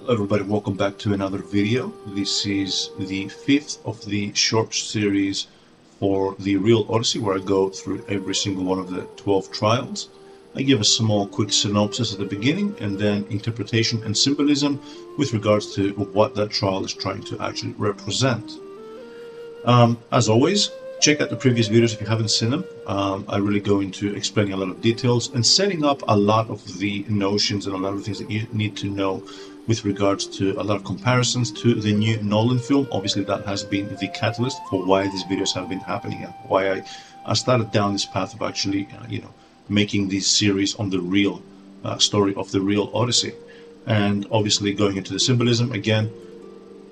Everybody, welcome back to another video. This is the fifth of the short series for the real Odyssey, where I go through every single one of the 12 trials. I give a small quick synopsis at the beginning and then interpretation and symbolism with regards to what that trial is trying to actually represent. As always, check out the previous videos if you haven't seen them. I really go into explaining a lot of details and setting up a lot of the notions and a lot of things that you need to know with regards to a lot of comparisons to the new Nolan film. Obviously, that has been the catalyst for why these videos have been happening and why I started down this path of actually, making this series on the real story of the real Odyssey. And obviously, going into the symbolism again,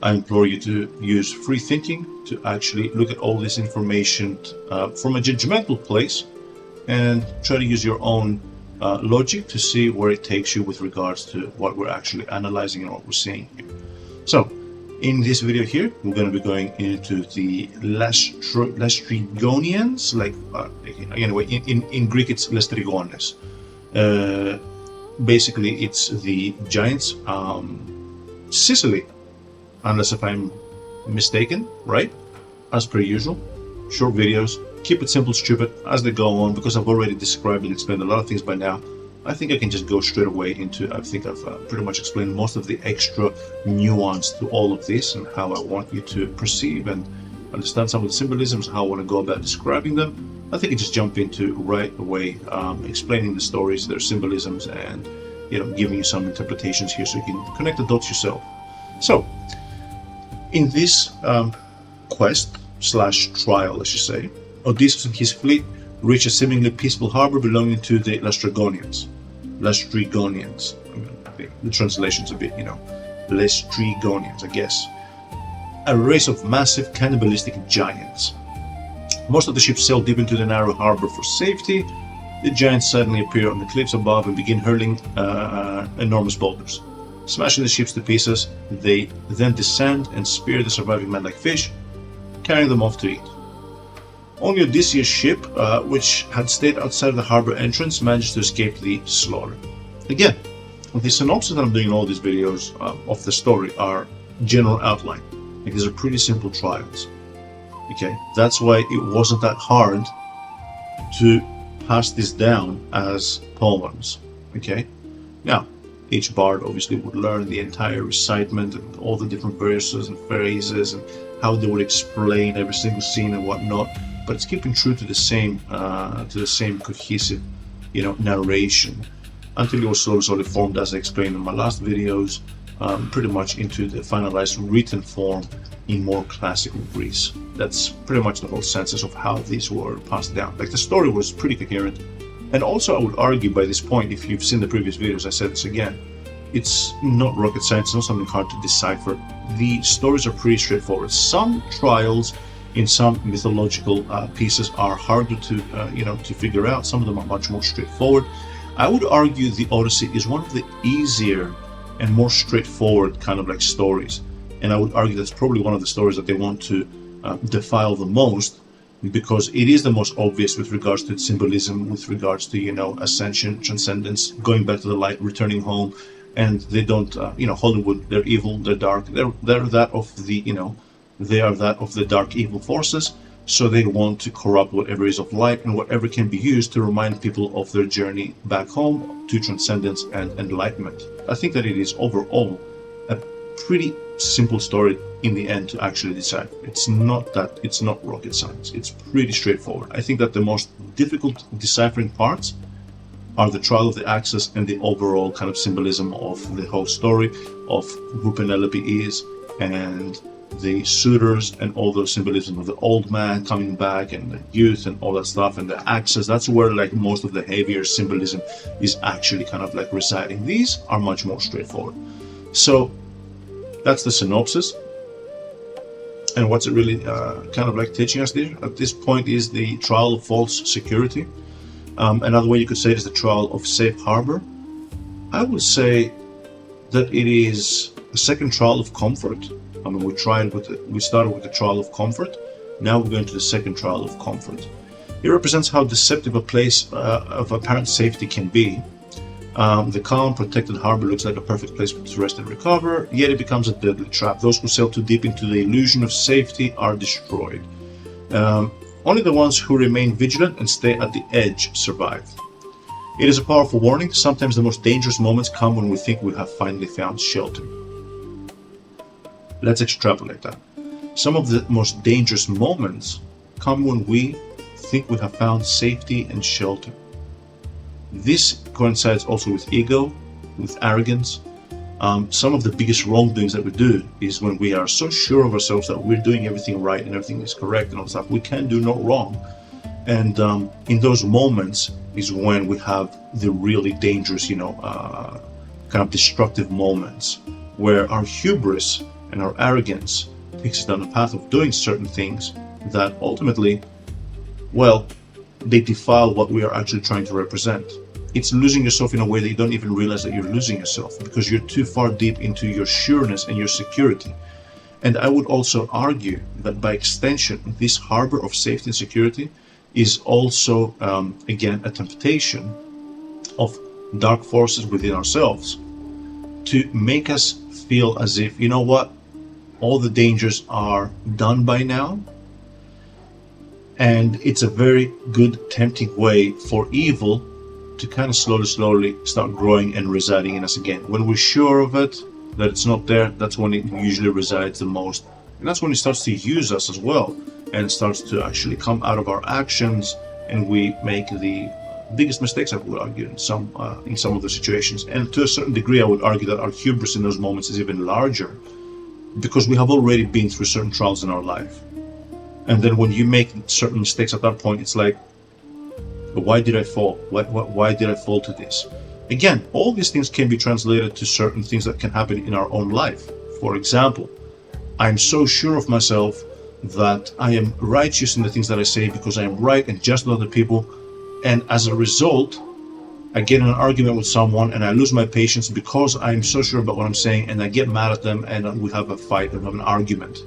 I implore you to use free thinking to actually look at all this information from a judgmental place and try to use your own logic to see where it takes you with regards to what we're actually analyzing and what we're seeing here. So, in this video here, we're going to be going into the Lastrygonians, anyway, in Greek it's Lastrigones. Basically, it's the giants, Sicily, unless if I'm mistaken, right? As per usual, short videos, keep it simple, stupid, as they go on, because I've already described and explained a lot of things by now. I think I can just go straight away into, I think I've pretty much explained most of the extra nuance to all of this and how I want you to perceive and understand some of the symbolisms, how I want to go about describing them. I think I just jump into right away, explaining the stories, their symbolisms, and giving you some interpretations here so you can connect the dots yourself. So, in this quest/trial, I should say, Odysseus and his fleet reach a seemingly peaceful harbor belonging to the Lastrygonians. Lastrygonians. The translation's a bit, Lastrygonians, I guess. A race of massive cannibalistic giants. Most of the ships sail deep into the narrow harbor for safety. The giants suddenly appear on the cliffs above and begin hurling enormous boulders. Smashing the ships to pieces, they then descend and spear the surviving men like fish, carrying them off to eat. Only Odysseus' ship, which had stayed outside the harbor entrance, managed to escape the slaughter. Again, the synopsis that I'm doing in all these videos of the story are general outline. These are pretty simple trials. Okay, that's why it wasn't that hard to pass this down as poems. Okay, now each bard obviously would learn the entire recitement and all the different verses and phrases and how they would explain every single scene and whatnot. But it's keeping true to the same cohesive, narration until it was slowly formed, as I explained in my last videos, pretty much into the finalized written form in more classical Greece. That's pretty much the whole sense of how these were passed down. Like, the story was pretty coherent. And also, I would argue by this point, if you've seen the previous videos, I said this again, it's not rocket science, it's not something hard to decipher. The stories are pretty straightforward. Some trials in some mythological pieces are harder to figure out. Some of them are much more straightforward. I would argue the Odyssey is one of the easier and more straightforward kind of like stories. And I would argue that's probably one of the stories that they want to defile the most, because it is the most obvious with regards to its symbolism, with regards to, ascension, transcendence, going back to the light, returning home. And they don't, Hollywood, they're evil, they're dark, they're that of the, they are that of the dark evil forces, so they want to corrupt whatever is of light and whatever can be used to remind people of their journey back home to transcendence and enlightenment. I think that it is overall a pretty simple story in the end to actually decide. It's not rocket science. It's pretty straightforward. I think that the most difficult deciphering parts are the trial of the axis and the overall kind of symbolism of the whole story of who Penelope is and the suitors and all the symbolism of the old man coming back and the youth and all that stuff and the axis. That's where like most of the heavier symbolism is actually kind of like residing. These are much more straightforward. So that's the synopsis. And what's it really kind of like teaching us there at this point is the trial of false security. Another way you could say it is the trial of safe harbor. I would say that it is a second trial of comfort. I mean, we started with the trial of comfort. Now we're going to the second trial of comfort. It represents how deceptive a place of apparent safety can be. The calm, protected harbor looks like a perfect place to rest and recover, yet it becomes a deadly trap. Those who sail too deep into the illusion of safety are destroyed. Only the ones who remain vigilant and stay at the edge survive. It is a powerful warning. Sometimes the most dangerous moments come when we think we have finally found shelter. Let's extrapolate that. Some of the most dangerous moments come when we think we have found safety and shelter. This coincides also with ego, with arrogance. Some of the biggest wrongdoings that we do is when we are so sure of ourselves that we're doing everything right and everything is correct and all stuff. We can do no wrong. And in those moments is when we have the really dangerous, kind of destructive moments where our hubris and our arrogance takes us down the path of doing certain things that ultimately, well, they defile what we are actually trying to represent. It's losing yourself in a way that you don't even realize that you're losing yourself because you're too far deep into your sureness and your security. And I would also argue that by extension, this harbor of safety and security is also, again, a temptation of dark forces within ourselves to make us feel as if, you know what, all the dangers are done by now. And it's a very good, tempting way for evil to kind of slowly start growing and residing in us again. When we're sure of it, that it's not there, that's when it usually resides the most. And that's when it starts to use us as well, and starts to actually come out of our actions, and we make the biggest mistakes, I would argue, in some of the situations. And to a certain degree, I would argue that our hubris in those moments is even larger, because we have already been through certain trials in our life. And then when you make certain mistakes at that point, it's like, why did I fall? Why did I fall to this? Again, all these things can be translated to certain things that can happen in our own life. For example, I'm so sure of myself that I am righteous in the things that I say because I am right and just with other people. And as a result, I get in an argument with someone and I lose my patience because I'm so sure about what I'm saying, and I get mad at them and we have a fight and have an argument.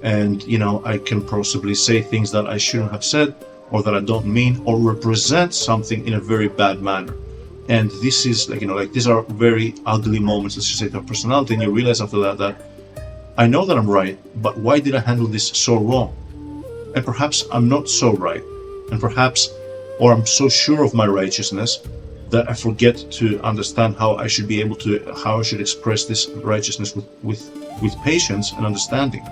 And, I can possibly say things that I shouldn't have said, or that I don't mean, or represent something in a very bad manner. And this is these are very ugly moments, let's just say, to our personality. And you realize after that I know that I'm right, but why did I handle this so wrong? And perhaps I'm not so right. And perhaps, or I'm so sure of my righteousness that I forget to understand how I should express this righteousness with patience and understanding.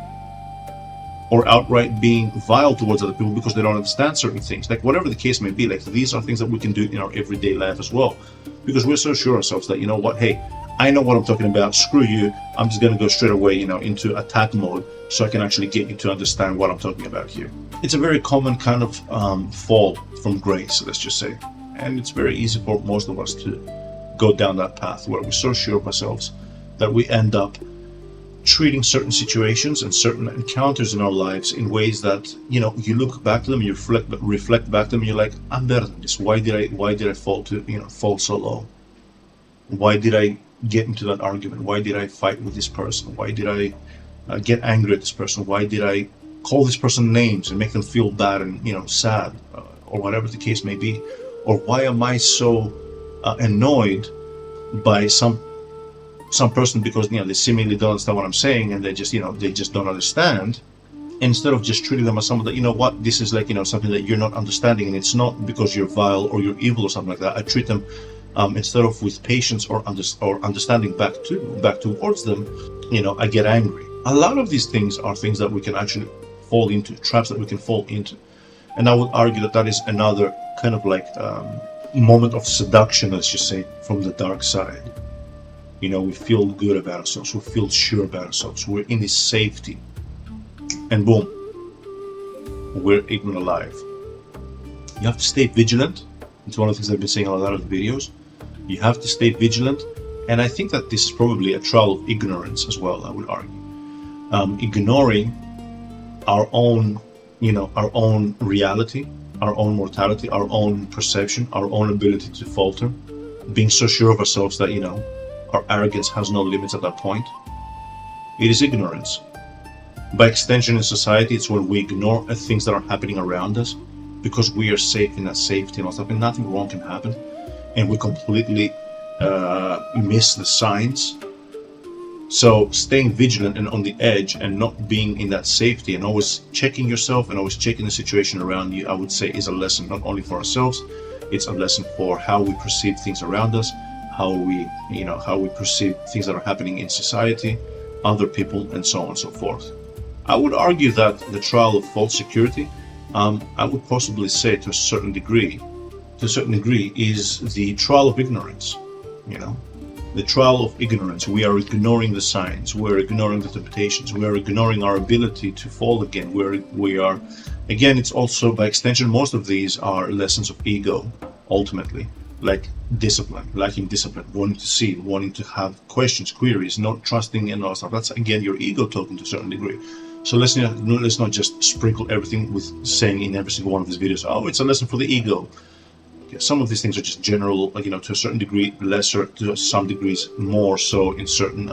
Or outright being vile towards other people because they don't understand certain things. Like whatever the case may be, these are things that we can do in our everyday life as well. Because we're so sure of ourselves that, hey, I know what I'm talking about, screw you, I'm just going to go straight away, into attack mode so I can actually get you to understand what I'm talking about here. It's a very common kind of fall from grace, let's just say. And it's very easy for most of us to go down that path where we're so sure of ourselves that we end up treating certain situations and certain encounters in our lives in ways that, you look back to them, you reflect back to them, and you're like, I'm better than this. Why did I fall so low? Why did I get into that argument? Why did I fight with this person? Why did I get angry at this person? Why did I call this person names and make them feel bad and, sad, or whatever the case may be? Or why am I so annoyed by some person because they seemingly don't understand what I'm saying, and they just don't understand, instead of just treating them as someone that, this is something that you're not understanding, and it's not because you're vile or you're evil or something like that. I treat them instead of with patience or understanding back towards them, I get angry. A lot of these things are things that we can actually fall into, traps that we can fall into. And I would argue that is another kind of moment of seduction, let's just say, from the dark side. We feel good about ourselves, we feel sure about ourselves, we're in this safety, and boom, we're eaten alive. You have to stay vigilant. It's one of the things I've been saying in a lot of the videos. You have to stay vigilant, and I think that this is probably a trial of ignorance as well, I would argue. Ignoring our own reality, our own mortality, our own perception, our own ability to falter, being so sure of ourselves that, our arrogance has no limits at that point. It is ignorance. By extension in society, it's when we ignore things that are happening around us because we are safe in that safety and all stuff, and nothing wrong can happen. And we completely miss the signs. So staying vigilant and on the edge and not being in that safety and always checking yourself and always checking the situation around you, I would say is a lesson not only for ourselves, it's a lesson for how we perceive things around us, how we perceive things that are happening in society, other people, and so on and so forth. I would argue that the trial of false security, I would possibly say to a certain degree, is the trial of ignorance. The trial of ignorance. We are ignoring the signs. We're ignoring the temptations. We are ignoring our ability to fall again. We are, again, it's also by extension, most of these are lessons of ego, ultimately, like discipline, lacking discipline, wanting to see, wanting to have questions, queries, not trusting and all stuff. That's, again, your ego talking to a certain degree. So let's not just sprinkle everything with saying in every single one of these videos, oh, it's a lesson for the ego. Some of these things are just general, to a certain degree, lesser, to some degrees more so in certain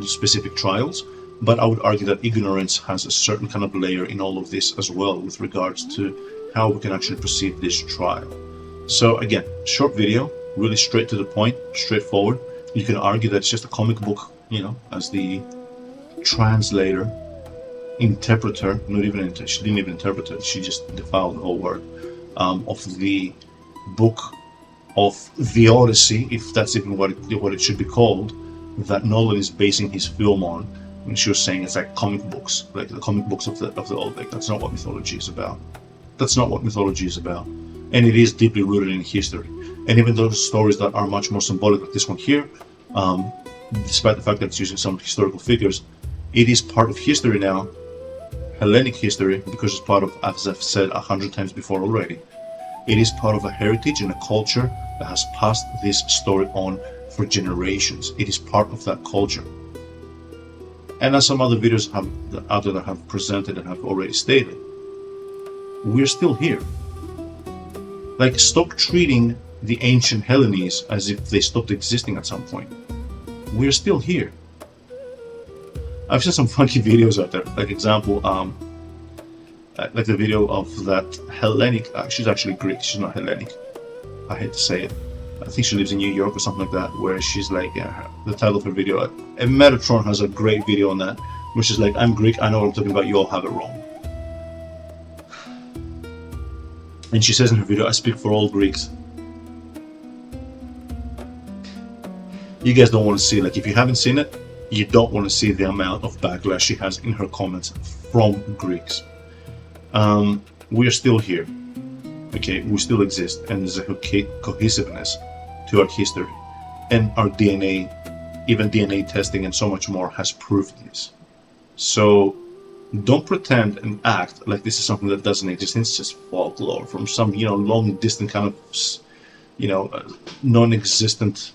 specific trials. But I would argue that ignorance has a certain kind of layer in all of this as well, with regards to how we can actually perceive this trial. So again, short video, really straight to the point, straightforward. You can argue that it's just a comic book, as the translator, interpreter, she didn't even interpret it, she just defiled the whole word. Of the book of the Odyssey, if that's even what it should be called, that Nolan is basing his film on. And she was saying it's like comic books, like the comic books of the old. Like, that's not what mythology is about. That's not what mythology is about, and it is deeply rooted in history. And even those stories that are much more symbolic, like this one here, despite the fact that it's using some historical figures, it is part of history now. Hellenic history, because it's part of, as I've said 100 times before already, it is part of a heritage and a culture that has passed this story on for generations. It is part of that culture. And as some other videos out there that have presented and have already stated, we're still here. Like, stop treating the ancient Hellenes as if they stopped existing at some point. We're still here. I've seen some funky videos out there. Like, example, like the video of that Hellenic. She's actually Greek. She's not Hellenic. I hate to say it. I think she lives in New York or something like that. Where she's like, the title of her video. And Metatron has a great video on that, where she's like, "I'm Greek. I know what I'm talking about. You all have it wrong." And she says in her video, "I speak for all Greeks." You guys don't want to see, like, if you haven't seen it, you don't want to see the amount of backlash she has in her comments from Greeks. We are still here, okay? We still exist, and there's a cohesiveness to our history, and our DNA, even DNA testing and so much more has proved this. So don't pretend and act like this is something that doesn't exist. It's just folklore from some, long distant kind of, non-existent,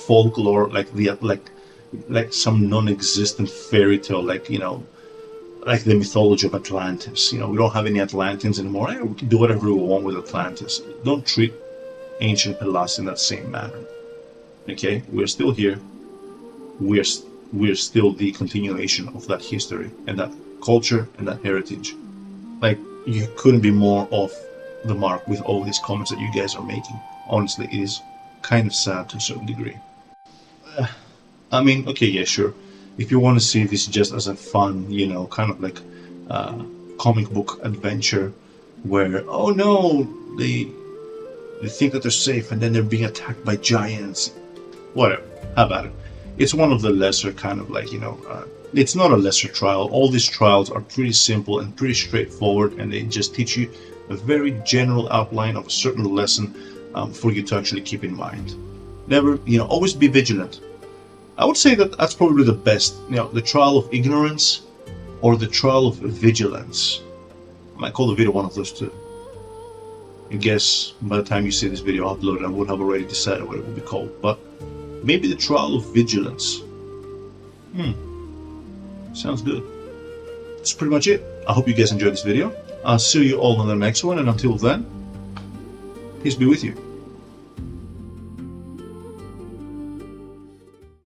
folklore, like some non-existent fairy tale, like the mythology of Atlantis. We don't have any Atlanteans anymore. We can do whatever we want with Atlantis. Don't treat ancient Hellas in that same manner. Okay, we're still here. We're still the continuation of that history and that culture and that heritage. Like, you couldn't be more off the mark with all these comments that you guys are making. Honestly, it is kind of sad to a certain degree. I mean, okay, yeah, sure. If you want to see this just as a fun, kind of like comic book adventure where, oh no, they think that they're safe and then they're being attacked by giants. Whatever. How about it? It's one of the lesser kind of like, it's not a lesser trial. All these trials are pretty simple and pretty straightforward, and they just teach you a very general outline of a certain lesson for you to actually keep in mind. Never, always be vigilant. I would say that that's probably the best, the trial of ignorance or the trial of vigilance. I might call the video one of those two. I guess by the time you see this video uploaded, I would have already decided what it would be called, but maybe the trial of vigilance. Sounds good. That's pretty much it. I hope you guys enjoyed this video. I'll see you all in the next one, and until then, peace be with you.